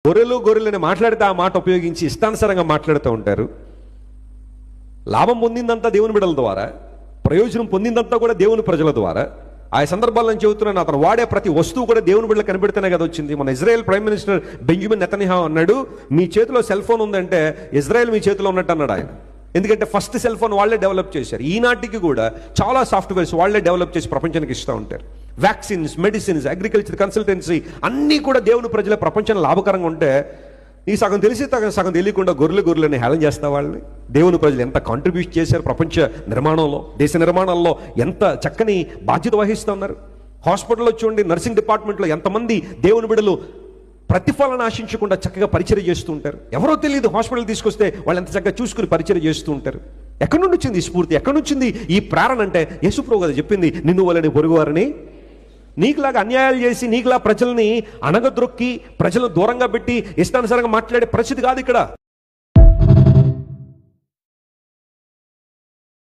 గొర్రెలని మాట్లాడితే ఆ మాట ఉపయోగించి ఇష్టానుసారంగా మాట్లాడుతూ ఉంటారు. లాభం పొందిందంతా దేవుని బిడ్డల ద్వారా, ప్రయోజనం పొందిందంతా కూడా దేవుని ప్రజల ద్వారా. ఆ సందర్భాల్లో నేను చెబుతున్నాను, అతను వాడే ప్రతి వస్తువు కూడా దేవుని బిడ్డలు కనిపెడితేనే కదా వచ్చింది. మన Israel prime minister Benjamin Netanyahu అన్నాడు, మీ చేతిలో సెల్ ఫోన్ ఉందంటే ఇజ్రాయెల్ మీ చేతిలో ఉన్నట్టు అన్నాడు ఆయన. ఎందుకంటే ఫస్ట్ సెల్ ఫోన్ వాళ్ళే డెవలప్ చేశారు. ఈనాటికి కూడా చాలా సాఫ్ట్వేర్స్ వాళ్ళే డెవలప్ చేసి ప్రపంచానికి ఇస్తూ ఉంటారు. వ్యాక్సిన్స్, మెడిసిన్స్, అగ్రికల్చర్, కన్సల్టెన్సీ అన్నీ కూడా దేవుని ప్రజల ప్రపంచంలో లాభకరంగా ఉంటే, ఈ సగం తెలిసి సగం తెలియకుండా గొర్రెలని హేళన చేస్తా వాళ్ళని. దేవుని ప్రజలు ఎంత కాంట్రిబ్యూట్ చేశారు ప్రపంచ నిర్మాణంలో, దేశ నిర్మాణంలో ఎంత చక్కని బాధ్యత వహిస్తూ ఉన్నారు. హాస్పిటల్లో చూడండి, నర్సింగ్ డిపార్ట్మెంట్లో ఎంతమంది దేవుని బిడ్డలు ప్రతిఫలాన్ని ఆశించకుండా చక్కగా పరిచర్య చేస్తూ ఉంటారు. ఎవరో తెలియదు, హాస్పిటల్ తీసుకొస్తే వాళ్ళు ఎంత చక్కగా చూసుకుని పరిచర్య చేస్తూ ఉంటారు. ఎక్కడి నుండి వచ్చింది ఈ స్ఫూర్తి, ఎక్కడి నుంచి వచ్చింది ఈ ప్రేరణ అంటే, యేసుప్రభువు కదా చెప్పింది, నిన్ను వలని పొరుగువారిని. నీకులాగా అన్యాయాలు చేసి, నీకులా ప్రజల్ని అణగద్రొక్కి, ప్రజలను దూరంగా పెట్టి ఇష్టానుసారంగా మాట్లాడే పరిస్థితి కాదు ఇక్కడ.